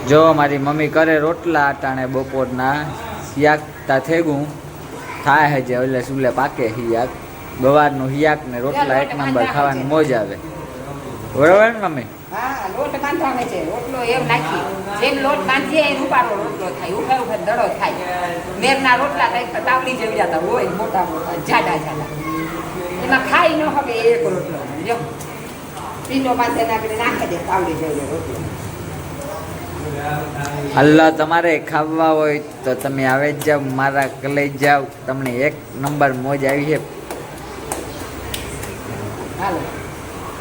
જો મારી મમ્મી કરે રોટલા અટાણે બપોરના હિયાકતા થેગું થાય હે જે ઓલે સુલે પાકે હિયાક ગવારનું હિયાક ને રોટલા એક નંબર ખાવાની મોજ આવે બરોબર ને મમ્મી? હા, લોટ બાંધવાનો છે. રોટલો એમ નાખી જેમ લોટ બાંધીએ એમ ઉપાડો રોટલો થાય, ઉભા ઉભા દડો થાય. મેરના રોટલા કઈક તાવડી જેવી જતા હોય, મોટા મોટા જાડા જાડા, એમાં ખાઈ ન હવે એક રોટલો જો પીનો બાંધે નાખી દે તાવડી જેવી રોટલો. અલ્લાહ તમારે ખાવા હોય તો તમે આવે જ જાવ, મારા કલેજ જાવ, તમને એક નંબર મોજ આવી છે. હાલો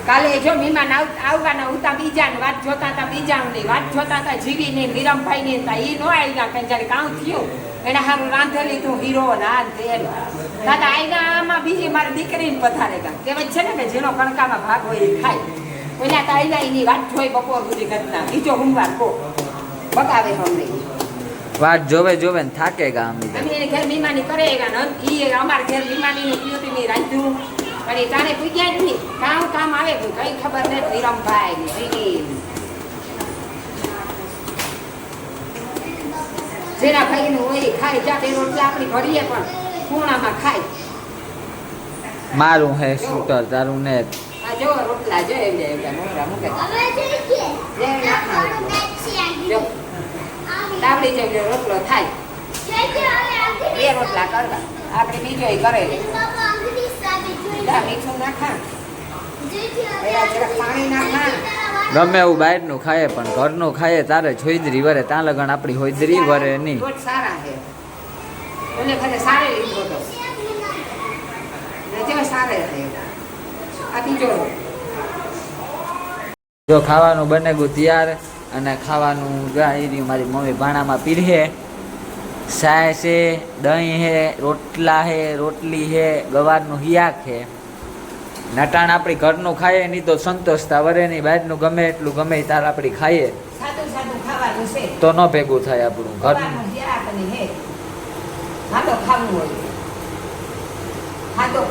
કાલે જો મહેમાન આવવાના હતા બીજાને વાત જોતા હતા, બીજાની વાત જોતા હતા, જીવીને વિરમભાઈ ને હતા એ નો આવ્યા કઈ જયારે કામ થયું એને સારું રાંધેલી તું હીરો નાન તેલ દાદા આઈના આમાં બીજી મારી દીકરીને પથારે ગયા કહેવાય છે ને કે જેનો કણકામાં ભાગ હોય એ ખાય. પેલા તો આઈના એની વાત જોઈ બપોર સુધી ઘટના બીજો હુમવાર કો બતાવે અમને વાત જોવે જોવે ને થાકે ગા અમે એને ઘેર બીમાની કરે ઈ અમારા ઘેર બીમાની પ્યુટીની રાંધ્યું અને તારે પૂછ્યા જ નહીં કામ આવે કઈ ખબર નહીં વિરમભાઈ ને જેના ભાઈ નું હોય ખાય જાતે રોટલા આપણી ભરીએ પણ ખૂણામાં ખાય. મારું હે શૂટર તારું ને આ જો રોટલા જો એવડા મોટા મૂકે તાવડી જેવડો રોટલો થાય બે રોટલા કરવા આપણે બીજો કરે મીઠું નાખા પાણી નાખા ગમે એવું બહારનું ખાય પણ ઘરનું ખાય તારે છોઈદરી વરે ત્યાં લગન આપણી હોઈદરી વરે નહીં. સારા છે ઓલે ઘરે સારે લીધો તો જેવા સારે આ બીજો જો ખાવાનું બને ગયું તૈયાર અને ખાવાનું ગાય મારી મમ્મી ભાણામાં પીરહે સાય છે, દહીં હે, રોટલા હે, રોટલી હે, ગવારનું હિયાક હે. નટાણ આપણી ઘરનું ખાઈએ નહીં તો સંતોષતા વરે નહીં, બહારનું ગમે એટલું ગમે તાર આપણી ખાઈએ તો ન ભેગું થાય આપણું ઘરનું.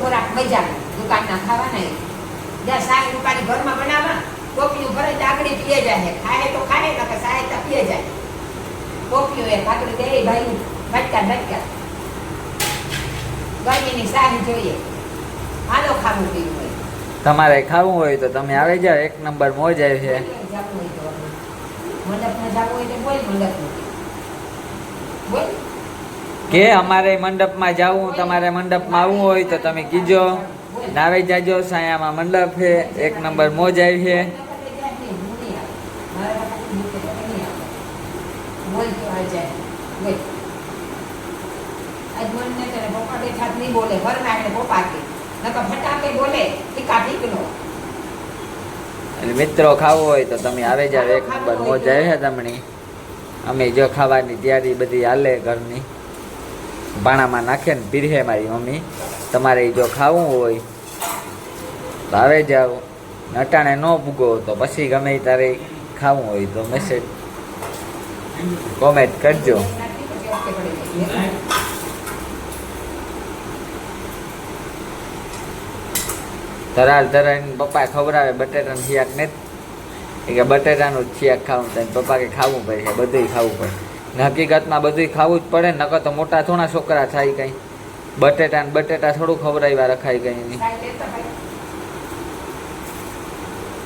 ખોરાક મજા દુકાનના ખાવાના જ્યાં સાહેબ દુકાની ઘરમાં બનાવવા ટોપીયું ભરે આગળી પીએ જાય ખાય તો ખાય તો સાહેબ તો પીએ જાય ટોપીયું એ આગળી દે ભાઈ ભટકા ગરમીની સાહેબ જોઈએ હાલો ખાવું પીવું હોય. તમારે ખાવું હોય તો તમે આવી જાઓ, એક નંબર મોજ આવી છે. કે અમારે મંડપમાં જવું, તમારે મંડપમાં આવવું હોય તો તમે કીજો, નાવી જાજો. સાયામાં મંડપ છે, એક નંબર મોજ આવી છે. મિત્રો ખાવું હોય તો તમે આવે જાવ, એક નંબર મોજ આવી છે તમને. અમે જો ખાવાની તૈયારી બધી હાલે ઘરની ભાણામાં નાખે ને પીરહે મારી મમ્મી. તમારે જો ખાવું હોય તો આવે જાવ, નટાણે ન પૂગો તો પછી ગમે તારે ખાવું હોય તો મેસેજ કોમેન્ટ કરજો. ધરાલ ધરાઈને પપ્પા ખવડાવે બટેટાનું શિયાક ને કે બટેટાનું જ શિયાક ખાવું થાય, પપ્પા કે ખાવું પડે, બધું ખાવું પડે. હકીકતમાં બધું ખાવું જ પડે, નકર તો મોટા થોડા છોકરા થાય કંઈ. બટેટા થોડું ખવડાવ્યા રખાય કંઈ નહીં.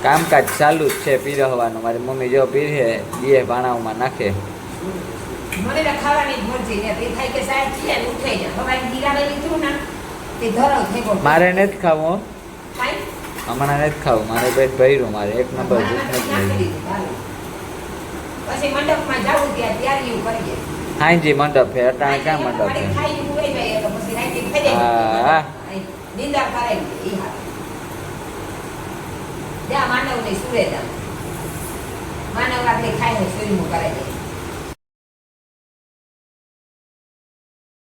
કામકાજ ચાલુ જ છે પીરહવાનું. મારી મમ્મી જો પીરહે દીએ ભાણાઓમાં નાખે. મારે નથી ખાવું, હમણાં નથી ખાવું, મારે પેટ ભર્યું, મારે એક નંબર ભૂખ નથી. હાજી મંડપ છે, અટાણે ક્યાં મંડપ છે? હા માનવ ને સુરેદા માનવ આપણે ખાઈને સુરીનું કરે છે.